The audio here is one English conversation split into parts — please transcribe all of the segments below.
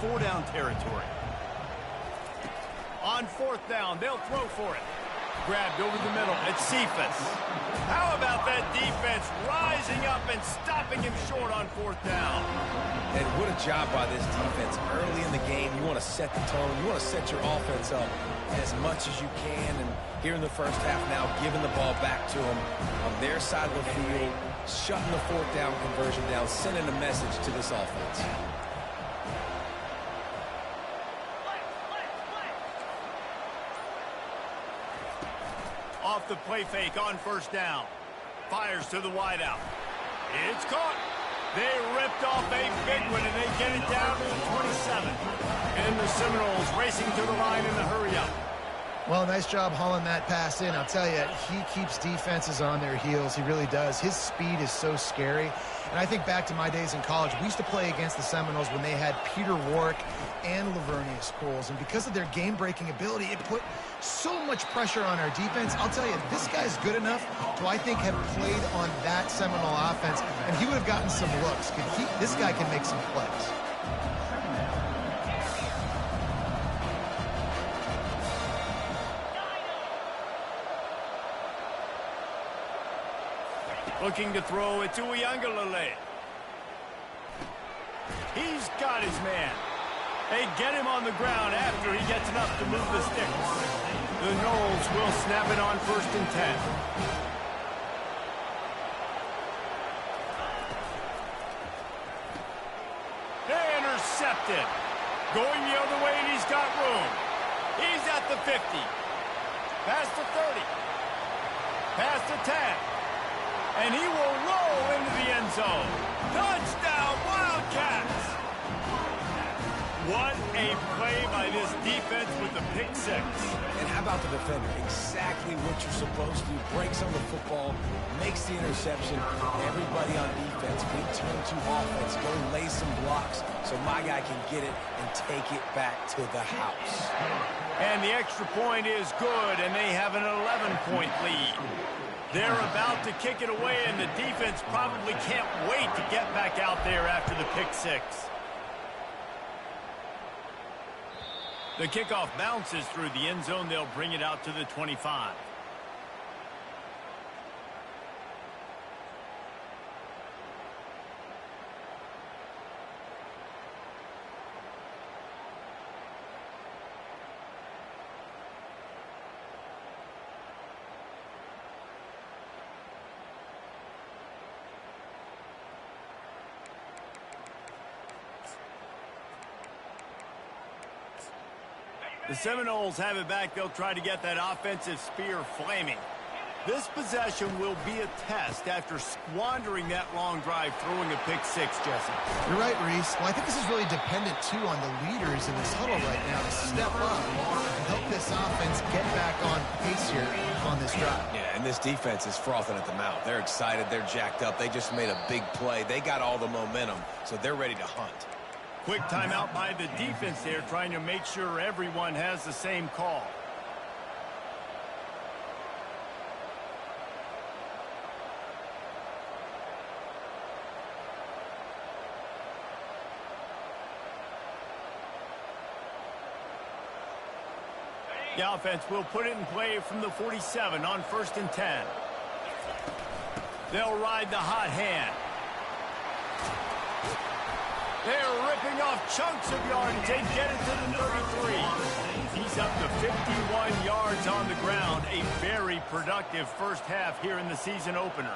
4-down territory. On 4th down, they'll throw for it. Grabbed over the middle. It's Cephas. How about that defense rising up and stopping him short on 4th down? And what a job by this defense. Early in the game, you want to set the tone. You want to set your offense up as much as you can. And here in the first half now, giving the ball back to them on their side of the field, shutting the 4th down conversion down, sending a message to this offense. Off the play fake on 1st down. Fires to the wideout. It's caught. They ripped off a big one, and they get it down to the 27. And the Seminoles racing to the line in the hurry-up. Well, nice job hauling that pass in. I'll tell you, he keeps defenses on their heels. He really does. His speed is so scary. And I think back to my days in college, we used to play against the Seminoles when they had Peter Warrick and Lavernius Coles. And because of their game-breaking ability, it put so much pressure on our defense. I'll tell you, this guy's good enough to, I think, have played on that Seminole offense, and he would have gotten some looks. This guy can make some plays. Looking to throw it to Uiagalelei. He's got his man. They get him on the ground after he gets enough to move the sticks. The Noles will snap it on 1st and 10. They intercept it. Going the other way, and he's got room. He's at the 50. Past the 30. Past the 10. And he will roll into the end zone. Touchdown, Wildcats! What a play by this defense with the pick 6. And how about the defender? Exactly what you're supposed to do. Breaks on the football, makes the interception. Everybody on defense, we turn to offense. Go lay some blocks so my guy can get it and take it back to the house. And the extra point is good, and they have an 11-point lead. They're about to kick it away, and the defense probably can't wait to get back out there after the pick 6. The kickoff bounces through the end zone. They'll bring it out to the 25. The Seminoles have it back. They'll try to get that offensive spear flaming. This possession will be a test after squandering that long drive throwing a pick 6, Jesse. You're right, Reese. Well, I think this is really dependent, too, on the leaders in this huddle right now to step up and help this offense get back on pace here on this drive. Yeah, and this defense is frothing at the mouth. They're excited. They're jacked up. They just made a big play. They got all the momentum, so they're ready to hunt. Quick timeout by the defense there, trying to make sure everyone has the same call. The offense will put it in play from the 47 on 1st and 10. They'll ride the hot hand. They're ripping off chunks of yardage. They get it to the 33. He's up to 51 yards on the ground. A very productive first half here in the season opener.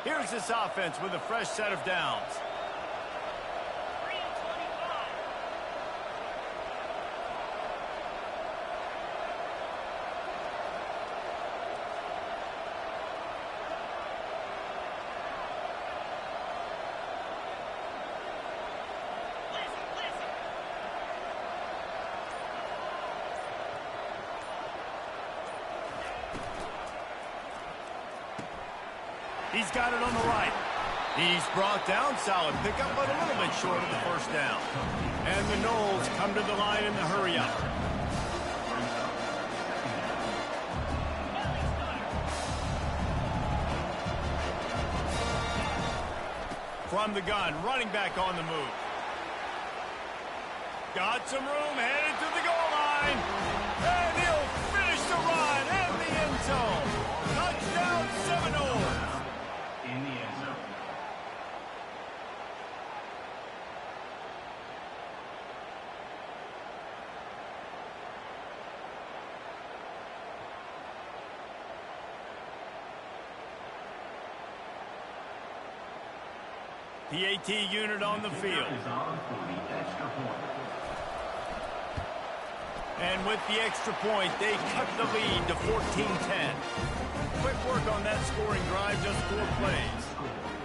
Here's this offense with a fresh set of downs. He's got it on the right. He's brought down, solid pickup, but a little bit short of the first down. And the Noles come to the line in the hurry-up. From the gun, running back on the move. Got some room, headed to the goal line. And he'll finish the run in the end zone. Touchdown Seminoles. In the end zone. PAT unit on the field. And with the extra point, they cut the lead to 14-10. Quick work on that scoring drive, just 4 plays.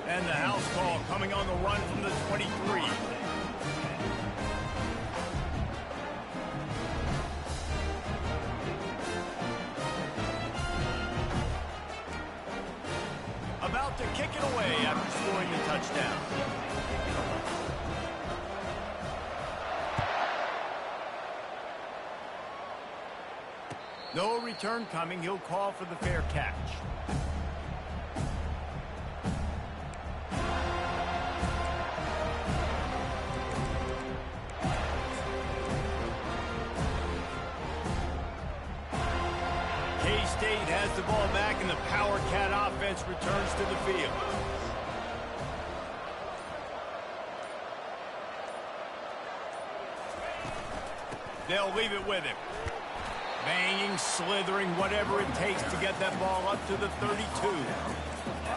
And the house call coming on the run from the 23. About to kick it away after scoring the touchdown. No return coming. He'll call for the fair catch. K-State has the ball back, and the Power Cat offense returns to the field. They'll leave it with him. Banging, slithering, whatever it takes to get that ball up to the 32.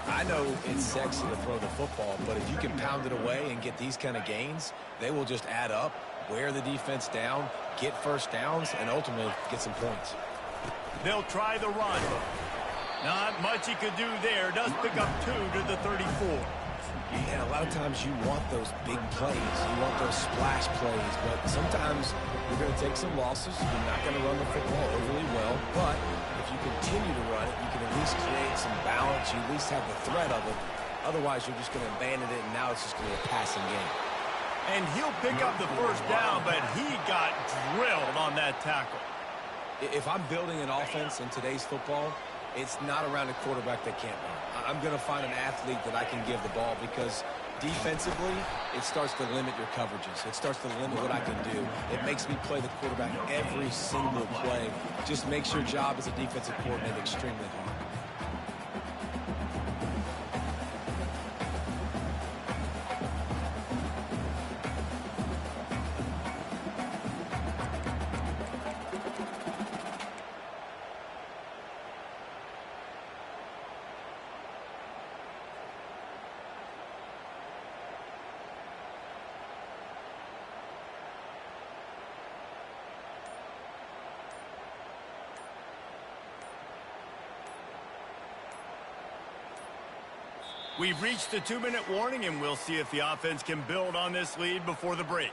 I know it's sexy to throw the football, but if you can pound it away and get these kind of gains, they will just add up, wear the defense down, get first downs, and ultimately get some points. They'll try the run. Not much he could do there. Does pick up 2 to the 34. And a lot of times you want those big plays. You want those splash plays. But sometimes you're going to take some losses. You're not going to run the football overly well. But if you continue to run it, you can at least create some balance. You at least have the threat of it. Otherwise, you're just going to abandon it, and now it's just going to be a passing game. And he'll pick up the first down, but he got drilled on that tackle. If I'm building an offense in today's football, it's not around a quarterback that can't run. I'm going to find an athlete that I can give the ball, because defensively, it starts to limit your coverages. It starts to limit what I can do. It makes me play the quarterback every single play. Just makes your job as a defensive coordinator extremely hard. We've reached the 2-minute warning, and we'll see if the offense can build on this lead before the break.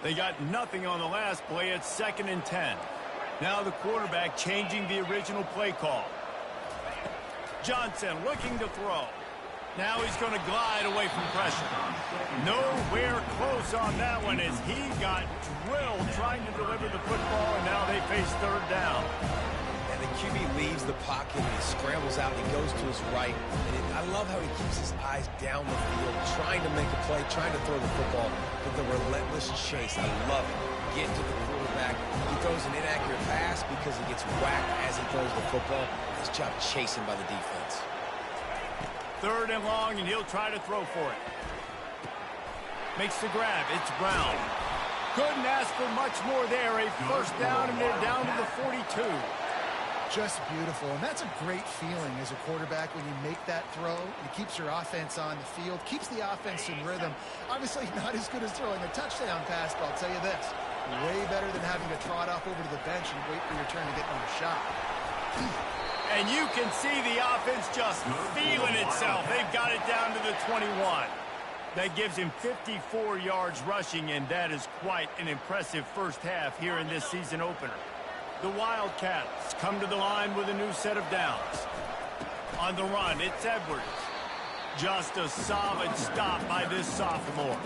They got nothing on the last play. It's 2nd and 10. Now the quarterback changing the original play call. Johnson looking to throw. Now he's going to glide away from pressure. Nowhere close on that one as he got drilled trying to deliver the football, and now they face 3rd down. The QB leaves the pocket, and he scrambles out, and he goes to his right. And I love how he keeps his eyes down the field, trying to make a play, trying to throw the football, but the relentless chase. I love it. Getting to the quarterback. He throws an inaccurate pass because he gets whacked as he throws the football. Nice job chasing by the defense. 3rd and long, and he'll try to throw for it. Makes the grab. It's Brown. Couldn't ask for much more there. A first down, and they're down to the 42. Just beautiful, and that's a great feeling as a quarterback when you make that throw. It keeps your offense on the field, keeps the offense in rhythm. Obviously not as good as throwing a touchdown pass, but I'll tell you this, way better than having to trot off over to the bench and wait for your turn to get another shot. And you can see the offense just feeling itself. They've got it down to the 21. That gives him 54 yards rushing, and that is quite an impressive first half here in this season opener. The Wildcats come to the line with a new set of downs. On the run, it's Edwards. Just a solid stop by this sophomore.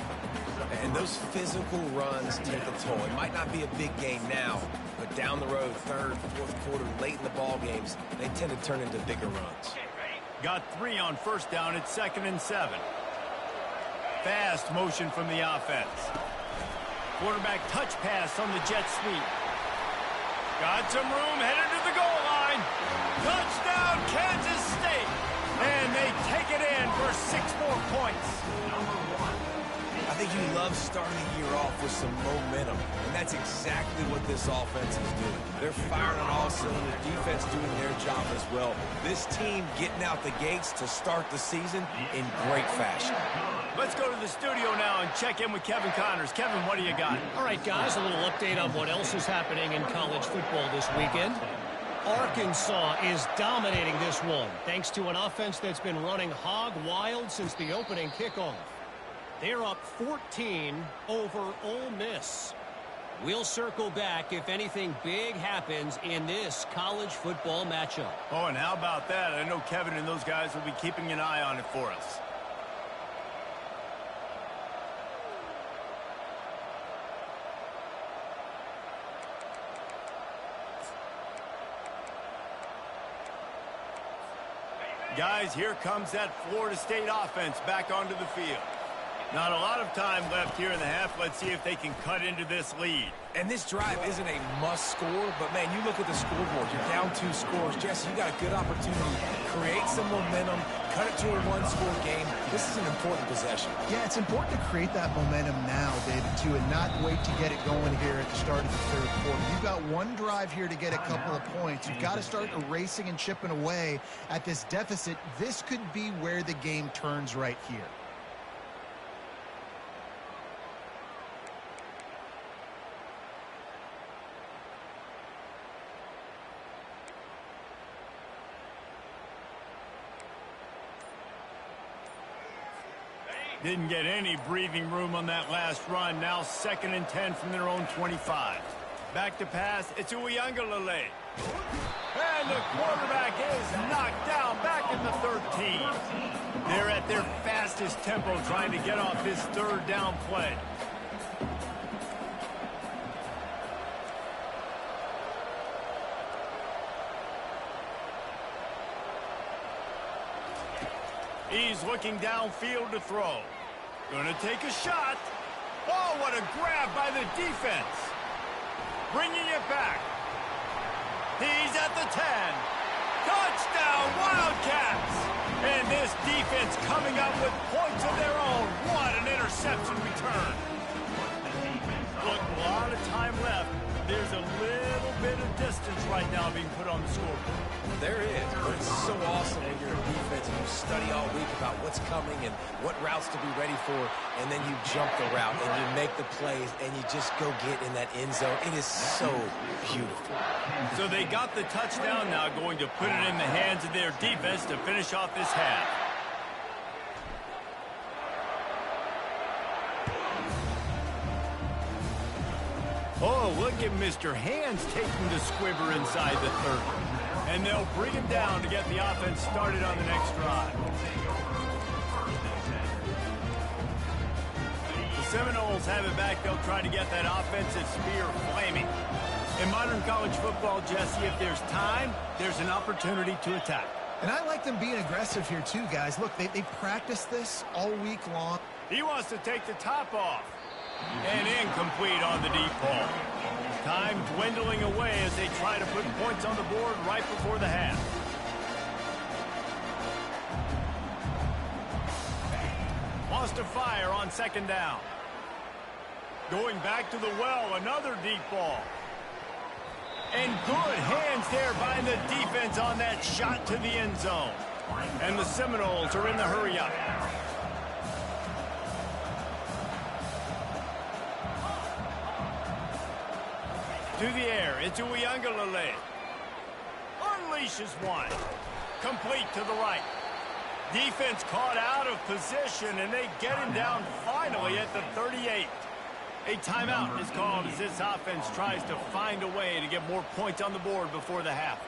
And those physical runs take a toll. It might not be a big game now, but down the road, third, fourth quarter, late in the ball games, they tend to turn into bigger runs. Got 3 on first down. It's 2nd and 7. Fast motion from the offense. Quarterback touch pass on the jet sweep. Got some room, headed to the goal line. Touchdown, Kansas State. And they take it in for 6 more points. I think you love starting the year off with some momentum, and that's exactly what this offense is doing. They're firing on all cylinders, defense doing their job as well. This team getting out the gates to start the season in great fashion. Let's go to the studio now and check in with Kevin Connors. Kevin, what do you got? All right, guys, a little update on what else is happening in college football this weekend. Arkansas is dominating this one, thanks to an offense that's been running hog wild since the opening kickoff. They're up 14 over Ole Miss. We'll circle back if anything big happens in this college football matchup. Oh, and how about that? I know Kevin and those guys will be keeping an eye on it for us. Guys, here comes that Florida State offense back onto the field. Not a lot of time left here in the half. Let's see if they can cut into this lead. And this drive isn't a must score, but man, you look at the scoreboard. You're down 2 scores. Jesse, you got a good opportunity to create some momentum, cut it to a 1-score game. This is an important possession. Yeah, it's important to create that momentum now, David, too, and not wait to get it going here at the start of the third quarter. You've got one drive here to get a couple of points. You've got to start erasing and chipping away at this deficit. This could be where the game turns right here. Didn't get any breathing room on that last run. Now 2nd and 10 from their own 25. Back to pass. It's Uiagalelei. And the quarterback is knocked down back in the 13. They're at their fastest tempo trying to get off this 3rd down play. He's looking downfield to throw. Gonna take a shot. Oh, what a grab by the defense. Bringing it back. He's at the 10. Touchdown, Wildcats. And this defense coming up with points of their own. What an interception return. Look, a lot of time left. There's a little bit of distance right now being put on the scoreboard. There is, but it's so awesome when you're a defense and you study all week about what's coming and what routes to be ready for, and then you jump the route and you make the plays and you just go get in that end zone. It is so beautiful. So they got the touchdown, now going to put it in the hands of their defense to finish off this half. Oh, look at Mr. Hands taking the squibber inside the 30. And they'll bring him down to get the offense started on the next drive. The Seminoles have it back. They'll try to get that offensive spear flaming. In modern college football, Jesse, if there's time, there's an opportunity to attack. And I like them being aggressive here too, guys. Look, they practiced this all week long. He wants to take the top off. And incomplete on the deep ball. Time dwindling away as they try to put points on the board right before the half. Lost to fire on 2nd down. Going back to the well, another deep ball. And good hands there by the defense on that shot to the end zone. And the Seminoles are in the hurry up. To the air, it's Uiagalelei. Unleashes one. Complete to the right. Defense caught out of position, and they get him down finally at the 38. A timeout is called as this offense tries to find a way to get more points on the board before the half.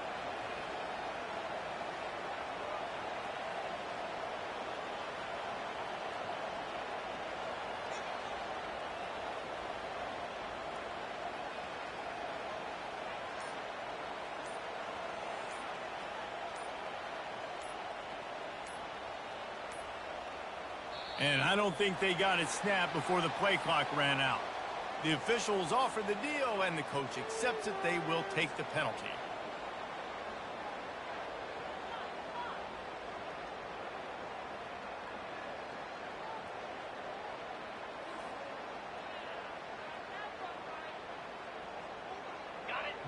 And I don't think they got it snapped before the play clock ran out. The officials offer the deal, and the coach accepts it. They will take the penalty.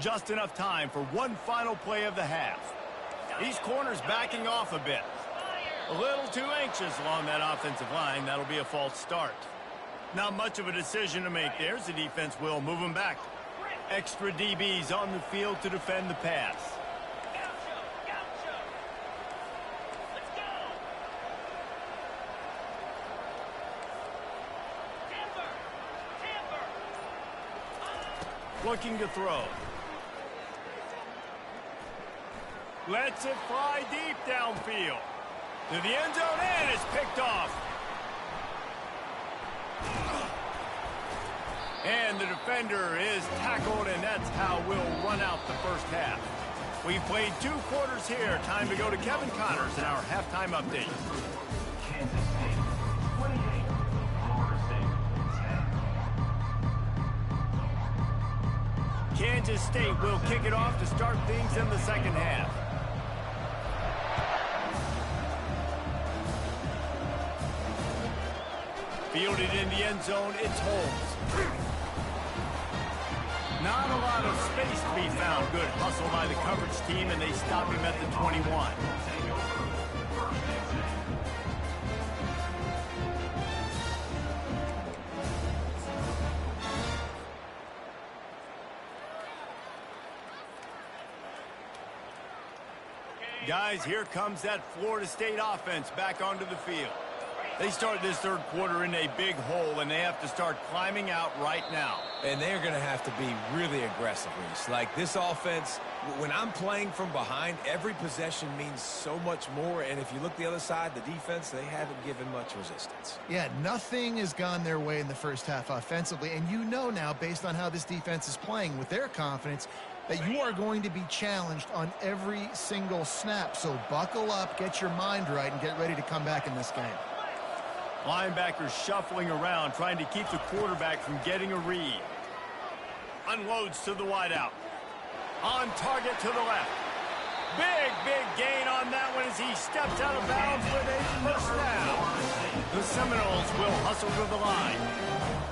Just enough time for one final play of the half. These corners backing off a bit. A little too anxious along that offensive line. That'll be a false start. Not much of a decision to make there. The defense will move them back. Extra DBs on the field to defend the pass. Looking to throw. Lets it fly deep downfield. To the end zone, and it's picked off. And the defender is tackled, and that's how we'll run out the first half. We've played 2 quarters here. Time to go to Kevin Connors in our halftime update. Kansas State 28, Florida State 10. Kansas State will kick it off to start things in the second half. Fielded in the end zone, it's Holmes. Not a lot of space to be found. Good hustle by the coverage team, and they stop him at the 21. Guys, here comes that Florida State offense back onto the field. They start this third quarter in a big hole, and they have to start climbing out right now. And they're going to have to be really aggressive, Reese. Like, this offense, when I'm playing from behind, every possession means so much more. And if you look the other side, the defense, they haven't given much resistance. Yeah, nothing has gone their way in the first half offensively. And you know now, based on how this defense is playing with their confidence, that you are going to be challenged on every single snap. So buckle up, get your mind right, and get ready to come back in this game. Linebackers shuffling around, trying to keep the quarterback from getting a read. Unloads to the wideout. On target to the left. Big gain on that one as he steps out of bounds with a first down. The Seminoles will hustle to the line.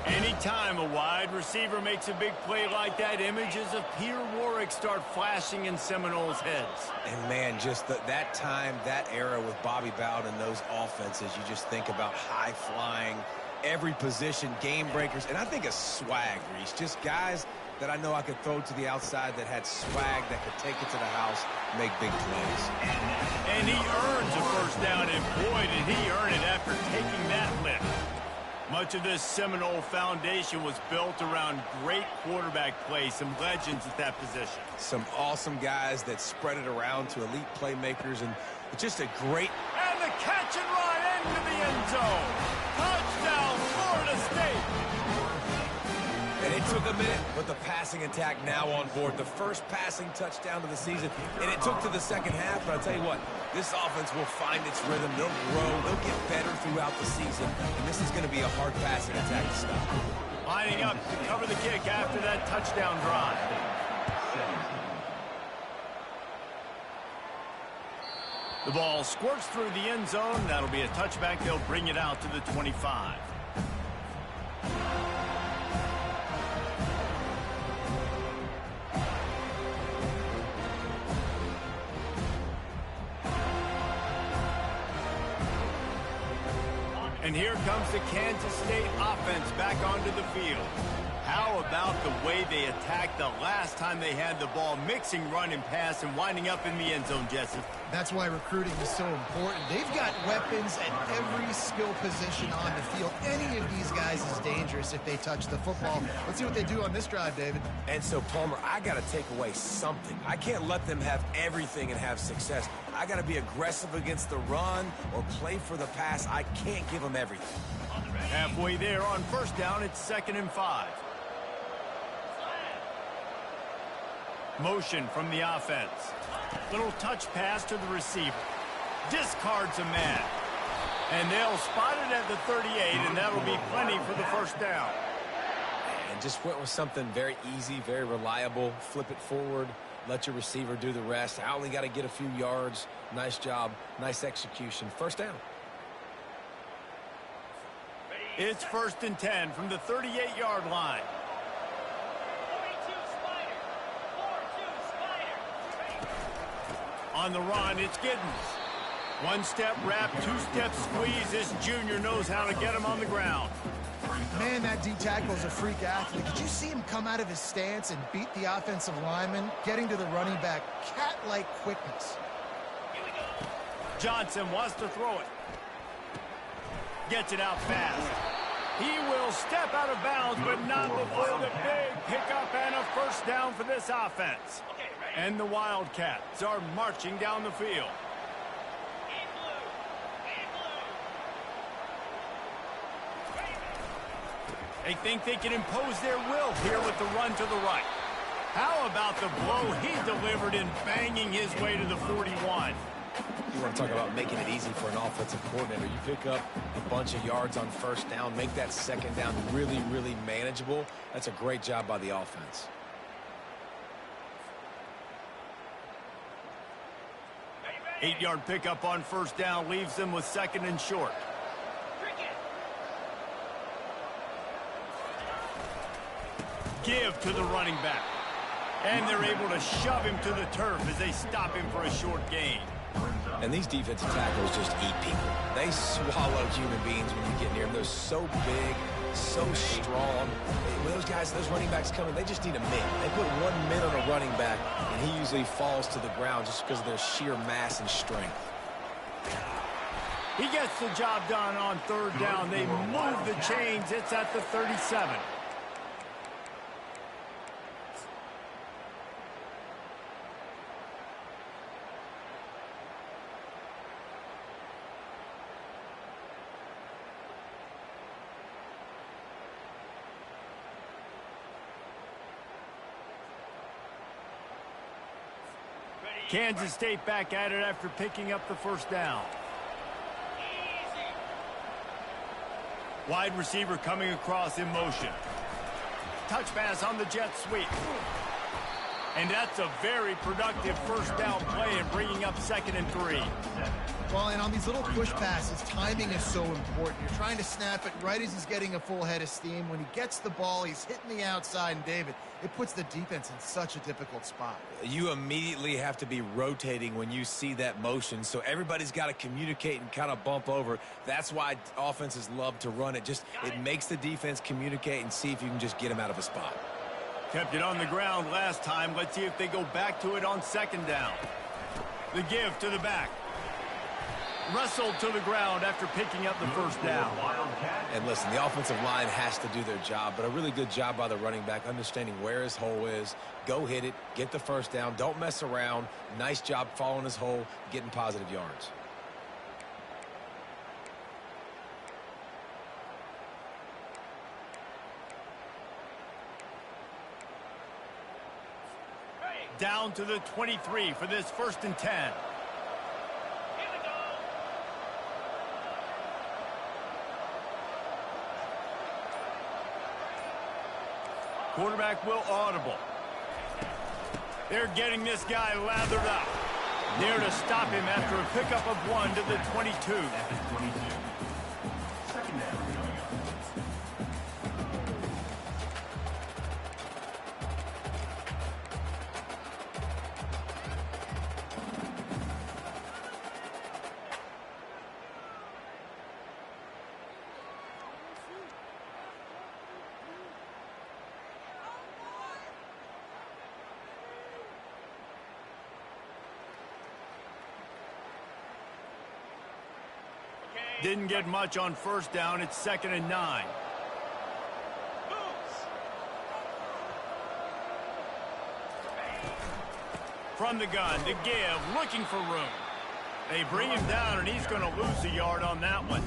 Anytime a wide receiver makes a big play like that, images of Peter Warrick start flashing in Seminoles' heads. And, man, just that time, that era with Bobby Bowden and those offenses, you just think about high-flying, every position, game breakers, and I think of swag, Reese. Just guys that I know I could throw to the outside that had swag that could take it to the house, make big plays. And he earns a first down, and boy, did he earn it after taking that lift. Much of this Seminole foundation was built around great quarterback play, some legends at that position. Some awesome guys that spread it around to elite playmakers, and just a great... And the catch and run into the end zone. Touchdown, Florida State. And it took a minute, but the passing attack now on board. The first passing touchdown of the season, and it took to the second half, but I'll tell you what, this offense will find its rhythm. They'll grow. They'll get better throughout the season, and this is going to be a hard passing attack to stop. Lining up to cover the kick after that touchdown drive. The ball squirts through the end zone. That'll be a touchback. They'll bring it out to the 25. And here comes the Kansas State offense back onto the field. How about the way they attacked the last time they had the ball, mixing run and pass and winding up in the end zone, Jesse? That's why recruiting is so important. They've got weapons at every skill position on the field. Any of these guys is dangerous if they touch the football. Let's see what they do on this drive, David. And so, Palmer, I got to take away something. I can't let them have everything and have success. I got to be aggressive against the run or play for the pass. I can't give them everything. Halfway there on first down, it's 2nd and 5. Motion from the offense. Little touch pass to the receiver. Discards a man. And they'll spot it at the 38, and that'll be plenty for the first down. And just went with something very easy, very reliable. Flip it forward, let your receiver do the rest. I only got to get a few yards. Nice job, nice execution. First down. It's 1st and 10 from the 38-yard line. On the run, it's Giddens. One-step wrap, two-step squeeze. This junior knows how to get him on the ground. Man, that D-tackle is a freak athlete. Did you see him come out of his stance and beat the offensive lineman, getting to the running back? Cat-like quickness. Johnson wants to throw it. Gets it out fast. He will step out of bounds, but not before the big pickup and a first down for this offense. And the Wildcats are marching down the field. They think they can impose their will here with the run to the right. How about the blow he delivered in banging his way to the 41? You want to talk about making it easy for an offensive coordinator. You pick up a bunch of yards on first down, make that second down really, really manageable. That's a great job by the offense. Eight-yard pickup on first down leaves them with 2nd and short. Give to the running back. And they're able to shove him to the turf as they stop him for a short gain. And these defensive tackles just eat people. They swallow human beings when you get near them. They're so big, so strong. When those guys, those running backs come in, they just need a min. They put 1 min on a running back, and he usually falls to the ground just because of their sheer mass and strength. He gets the job done on 3rd down. They move the chains. It's at the 37. Kansas State back at it after picking up the first down. Wide receiver coming across in motion. Touch pass on the jet sweep. And that's a very productive first down play and bringing up 2nd and 3. Well, and on these little push passes, timing is so important. You're trying to snap it right as he's getting a full head of steam. When he gets the ball, he's hitting the outside, and David, it puts the defense in such a difficult spot. You immediately have to be rotating when you see that motion, so everybody's got to communicate and kind of bump over. That's why offenses love to run it. It makes the defense communicate and see if you can just get him out of a spot. Kept it on the ground last time. Let's see if they go back to it on 2nd down. The give to the back. Wrestled to the ground after picking up the first down. And listen, the offensive line has to do their job, but a really good job by the running back, understanding where his hole is. Go hit it, get the first down, don't mess around. Nice job following his hole, getting positive yards. Down to the 23 for this 1st and 10. Quarterback will audible. They're getting this guy lathered up. There to stop him after a pickup of 1 to the 22. Didn't get much on first down. It's 2nd and 9. From the gun to give, looking for room. They bring him down, and he's going to lose a yard on that one.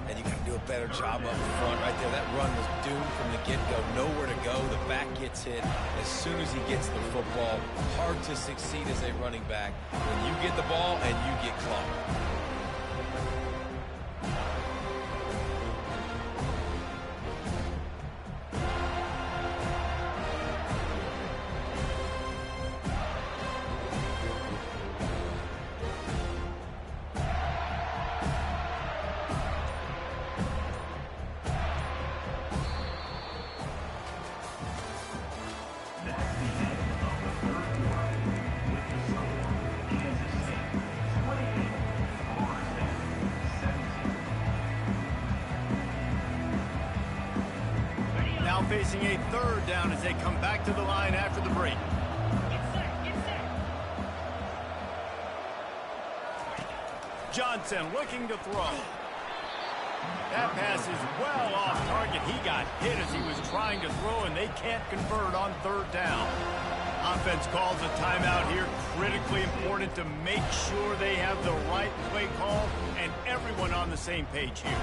And you got to do a better job up front right there. That run was doomed from the get-go. Nowhere to go. The back gets hit as soon as he gets the football. Hard to succeed as a running back when you get the ball and you get clocked. Now facing a third down as they come back to the line after the break. Johnson looking to throw. That pass is well off target. He got hit as he was trying to throw, and they can't convert on third down. Offense calls a timeout here. Critically important to make sure they have the right play call and everyone on the same page here.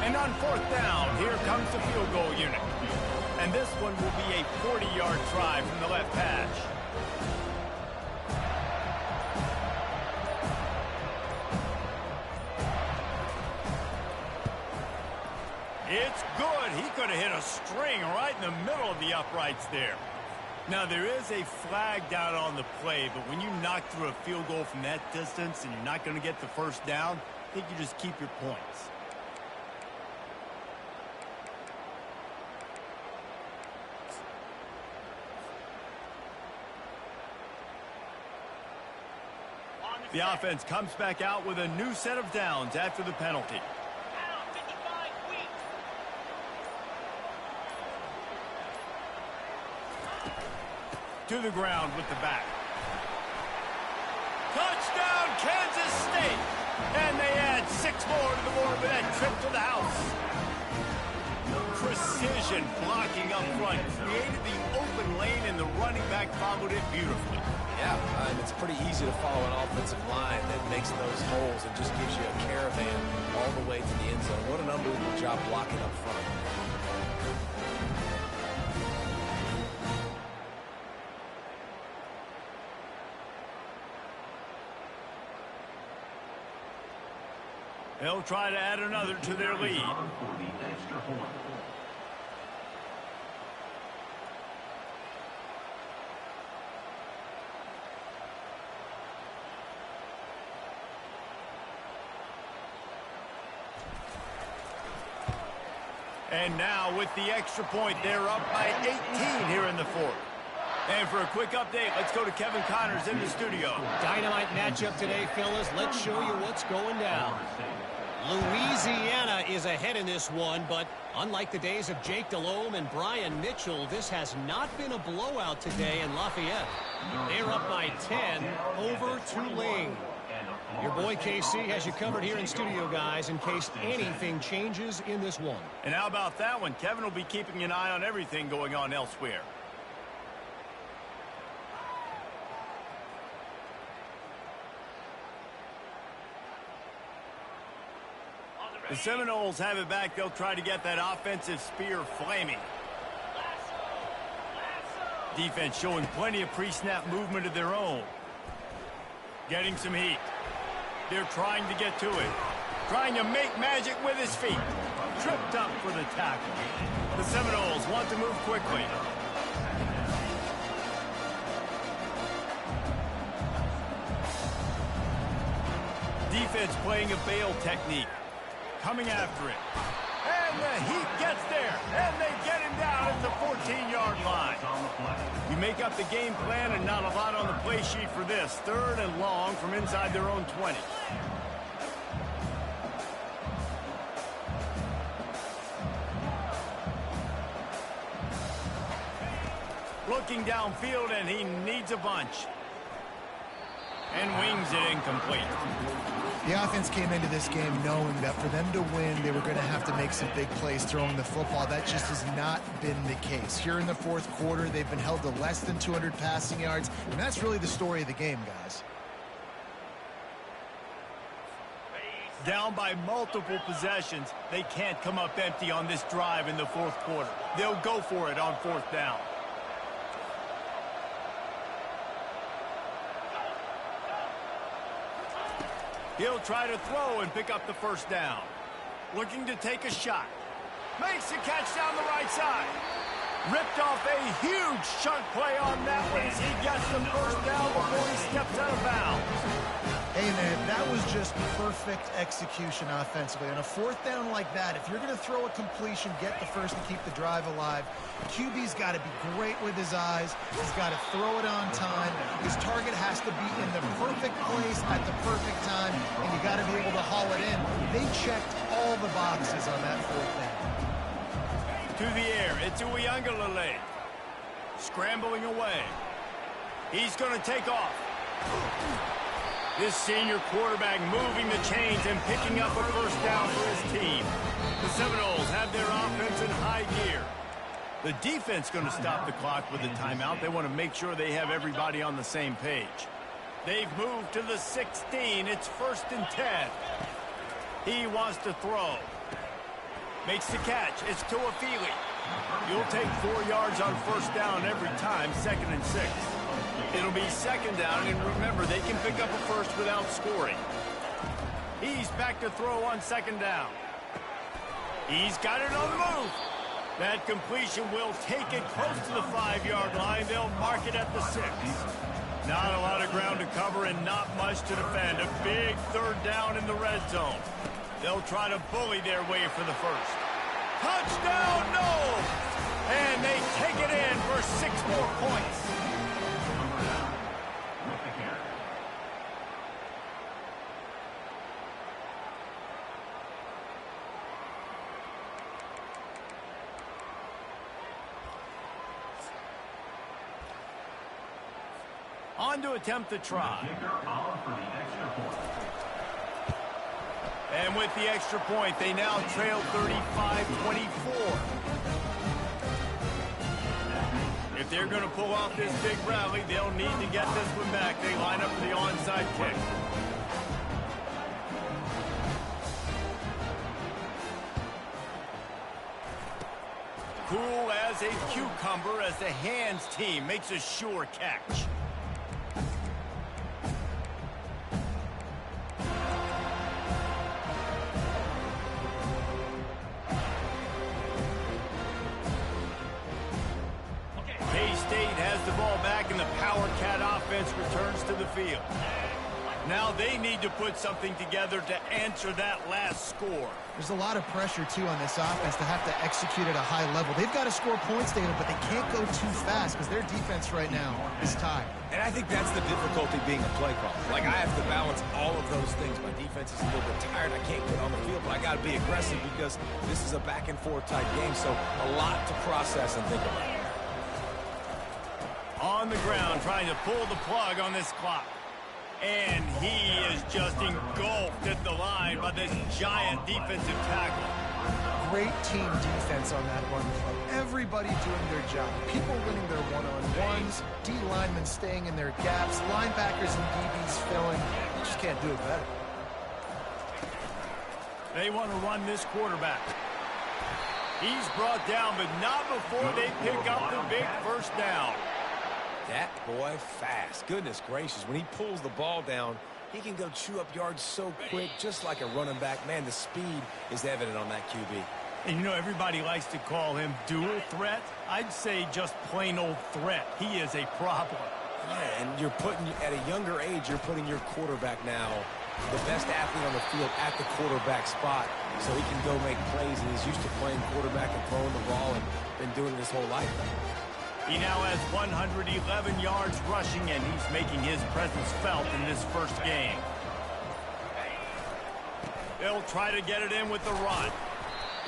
And on fourth down, here comes the field goal unit. And this one will be a 40-yard try from the left hash. It's good. He could have hit a string right in the middle of the uprights there. Now, there is a flag down on the play, but when you knock through a field goal from that distance and you're not going to get the first down, I think you just keep your points. The offense comes back out with a new set of downs after the penalty. To the ground with the back. Touchdown, Kansas State! And they add 6 more to the board with that trip to the house. Precision blocking up front. Created the open lane, and the running back followed it beautifully. Yeah, and it's pretty easy to follow an offensive line that makes those holes and just gives you a caravan all the way to the end zone. What an unbelievable job blocking up front. They'll try to add another to their lead. And now with the extra point, they're up by 18 here in the fourth. And for a quick update, let's go to Kevin Connors in the studio. Dynamite matchup today, fellas. Let's show you what's going down. Louisiana is ahead in this one, but unlike the days of Jake Delhomme and Brian Mitchell, this has not been a blowout today in Lafayette. They're up by 10 over Tulane. Your boy KC has you covered here in studio, guys, in case anything changes in this one. And how about that one? Kevin will be keeping an eye on everything going on elsewhere. The Seminoles have it back. They'll try to get that offensive spear flaming. Defense showing plenty of pre-snap movement of their own. Getting some heat. They're trying to get to it. Trying to make magic with his feet. Tripped up for the tackle. The Seminoles want to move quickly. Defense playing a bail technique. Coming after it. And the heat gets there. And they get him down at the 14-yard line. You make up the game plan and not a lot on the play sheet for this. Third and long from inside their own 20. Looking downfield, and he needs a bunch. And wings it incomplete. The offense came into this game knowing that for them to win, they were going to have to make some big plays throwing the football. That just has not been the case. Here in the fourth quarter, they've been held to less than 200 passing yards, and that's really the story of the game, guys. Down by multiple possessions, they can't come up empty on this drive in the fourth quarter. They'll go for it on fourth down. He'll try to throw and pick up the first down. Looking to take a shot. Makes the catch down the right side. Ripped off a huge chunk play on that one as he gets the first down before he steps out of bounds. Hey, man, that was just perfect execution offensively. On a fourth down like that, if you're going to throw a completion, get the first to keep the drive alive. QB's got to be great with his eyes. He's got to throw it on time. His target has to be in the perfect place at the perfect time, and you got to be able to haul it in. They checked all the boxes on that fourth down. To the air, it's Uiagalelei. Scrambling away. He's going to take off. This senior quarterback moving the chains and picking up a first down for his team. The Seminoles have their offense in high gear. The defense going to stop the clock with a timeout. They want to make sure they have everybody on the same page. They've moved to the 16. It's 1st and 10. He wants to throw. Makes the catch. It's Tuafili. You'll take 4 yards on first down every time, 2nd and 6. It'll be 2nd down, and remember, they can pick up a first without scoring. He's back to throw on 2nd down. He's got it on the move. That completion will take it close to the 5-yard line. They'll mark it at the 6. Not a lot of ground to cover and not much to defend. A big 3rd down in the red zone. They'll try to bully their way for the first. Touchdown, no! And they take it in for 6 more points. On to attempt the try. And with the extra point, they now trail 35-24. If they're going to pull off this big rally, they'll need to get this one back. They line up for the onside kick. Cool as a cucumber as the hands team makes a sure catch. K-State has the ball back and the Power Cat offense returns to the field. Now they need to put something together to answer that last score. There's a lot of pressure, too, on this offense to have to execute at a high level. They've got to score points, David, but they can't go too fast because their defense right now is tied. And I think that's the difficulty being a play caller. Like, I have to balance all of those things. My defense is a little bit tired. I can't get on the field, but I got to be aggressive because this is a back-and-forth type game, so a lot to process and think about. On the ground, trying to pull the plug on this clock. And he is just engulfed at the line by this giant defensive tackle. Great team defense on that one. Everybody doing their job. People winning their one-on-ones, D linemen staying in their gaps, linebackers and DBs filling. You just can't do it better. They want to run this quarterback. He's brought down, but not before they pick up the big first down. That boy fast. Goodness gracious. When he pulls the ball down, he can go chew up yards so quick, just like a running back. Man, the speed is evident on that QB. And you know, everybody likes to call him dual threat. I'd say just plain old threat. He is a problem. Yeah, and you're putting, at a younger age, you're putting your quarterback now, the best athlete on the field at the quarterback spot, so he can go make plays, and he's used to playing quarterback and throwing the ball and been doing it his whole life. He now has 111 yards rushing, and he's making his presence felt in this first game. They'll try to get it in with the run.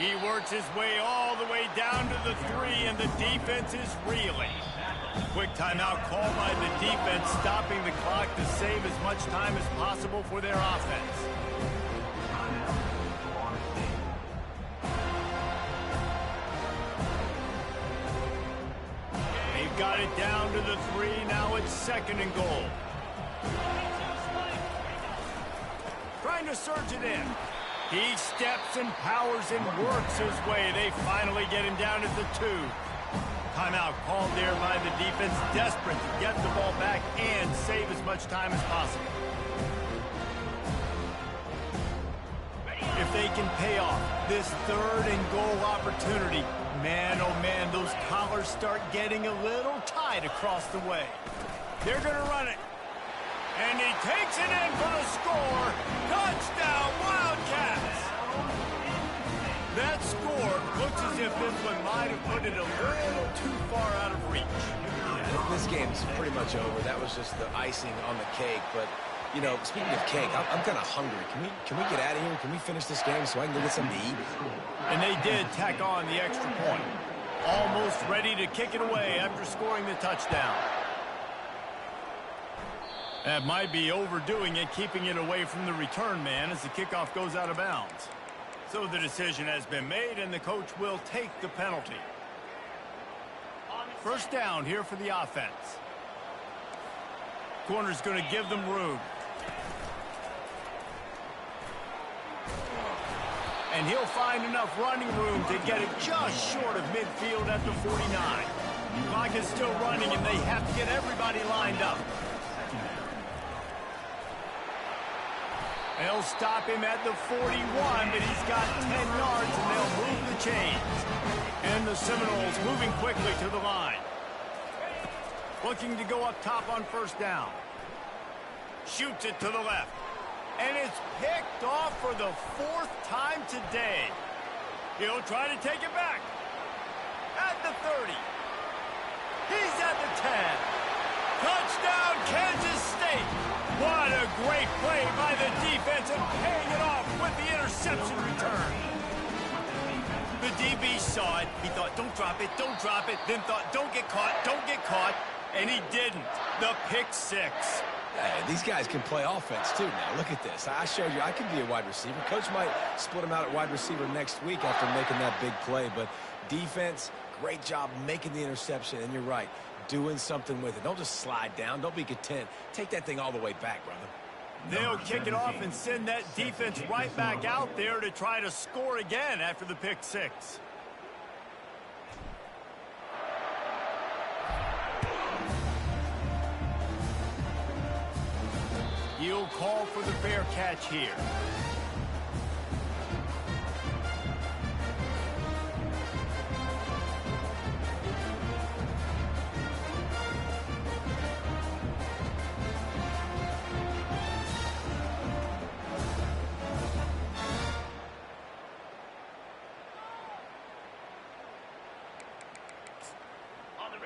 He works his way all the way down to the 3, and the defense is reeling. Quick timeout called by the defense, stopping the clock to save as much time as possible for their offense. Got it down to the 3. Now it's 2nd and goal. Trying to surge it in. He steps and powers and works his way. They finally get him down at the 2. Timeout called there by the defense, desperate to get the ball back and save as much time as possible. if they can pay off this 3rd and goal opportunity. Man, oh man, those collars start getting a little tight across the way. They're going to run it. And he takes it in for the score. Touchdown, Wildcats! That score looks as if this one might have put it a little too far out of reach. Yeah, this game's pretty much over. That was just the icing on the cake. But, you know, speaking of cake, I'm kind of hungry. Can we get out of here? Can we finish this game so I can go get something to eat? And they did tack on the extra point. Almost ready to kick it away after scoring the touchdown. That might be overdoing it, keeping it away from the return man as the kickoff goes out of bounds. So the decision has been made, and the coach will take the penalty. First down here for the offense. Corner's going to give them room. And he'll find enough running room to get it just short of midfield at the 49. Clock is still running, and they have to get everybody lined up. They'll stop him at the 41, but he's got 10 yards, and they'll move the chains. And the Seminoles moving quickly to the line. Looking to go up top on first down. Shoots it to the left. And it's picked off for the 4th time today. He'll try to take it back. At the 30. He's at the 10. Touchdown, Kansas State. What a great play by the defense and paying it off with the interception return. The DB saw it. He thought, don't drop it, don't drop it. Then thought, don't get caught, don't get caught. And he didn't. The pick 6. Hey, these guys can play offense, too, now. Look at this. I showed you I can be a wide receiver. Coach might split him out at wide receiver next week after making that big play. But defense, great job making the interception. And you're right, doing something with it. Don't just slide down. Don't be content. Take that thing all the way back, brother. They'll kick it off and send that defense right back out there to try to score again after the pick 6. He'll call for the fair catch here.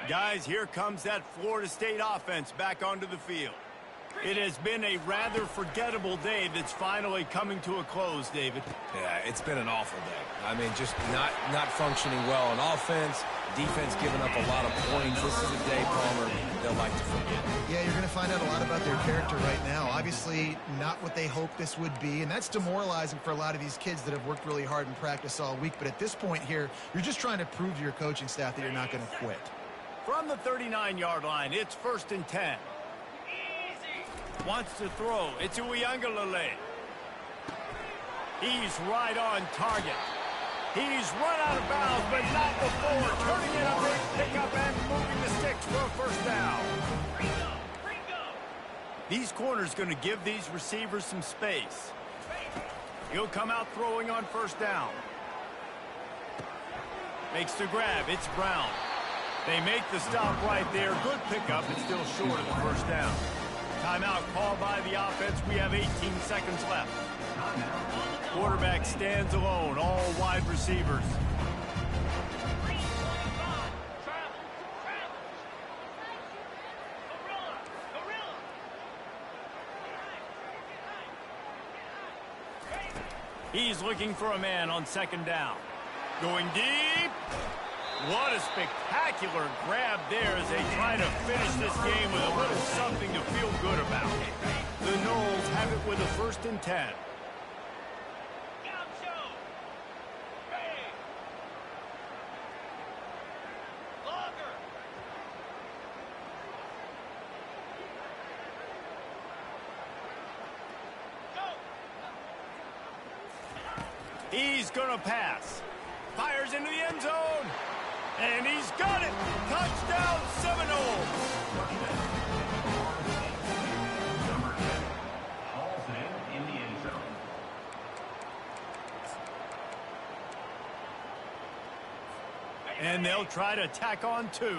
Guys, here comes that Florida State offense back onto the field. It has been a rather forgettable day that's finally coming to a close, David. Yeah, it's been an awful day. I mean, just not functioning well on offense, defense giving up a lot of points. This is a day, Palmer, they'll like to forget. Yeah, you're going to find out a lot about their character right now. Obviously, not what they hoped this would be, and that's demoralizing for a lot of these kids that have worked really hard in practice all week. But at this point here, you're just trying to prove to your coaching staff that you're not going to quit. From the 39-yard line, it's 1st and 10. Wants to throw. It's Uiagalelei. He's right on target. He's run out of bounds, but not before turning in a big pickup and moving the sticks for a first down. These corners going to give these receivers some space. He'll come out throwing on first down. Makes the grab. It's Brown. They make the stop right there. Good pickup. It's still short of the first down. Timeout called by the offense. We have 18 seconds left. Quarterback stands alone. All wide receivers. He's looking for a man on second down. Going deep. What a spectacular grab there as they try to finish this game with a little something to feel good about. The Noles have it with a 1st and 10. He's going to pass. Fires into the end zone. And he's got it! Touchdown, Seminoles! Number 10, hauls in the end zone. And they'll try to tack on 2.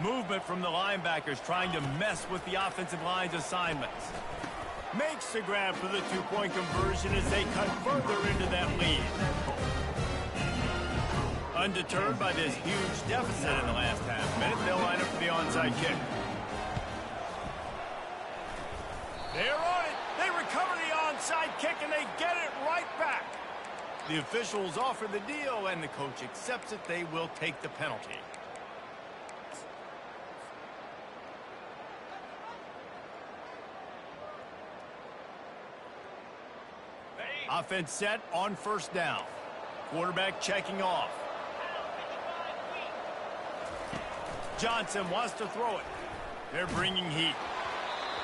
Movement from the linebackers trying to mess with the offensive line's assignments. Makes the grab for the 2-point conversion as they cut further into that lead. Undeterred by this huge deficit in the last half minute, they'll line up for the onside kick. They're on it. They recover the onside kick, and they get it right back. The officials offer the deal, and the coach accepts it. They will take the penalty. Offense set on first down. Quarterback checking off. Johnson wants to throw it. They're bringing heat.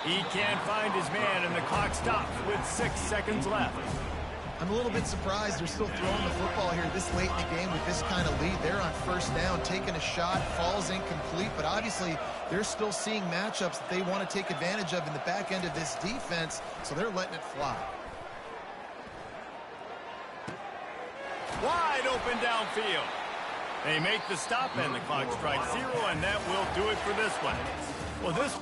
He can't find his man, and the clock stops with 6 seconds left. I'm a little bit surprised they're still throwing the football here this late in the game with this kind of lead. They're on first down, taking a shot, falls incomplete, but obviously they're still seeing matchups that they want to take advantage of in the back end of this defense, so they're letting it fly. Wide open downfield. They make the stop, and the clock strikes 0, and that will do it for this one. Well, this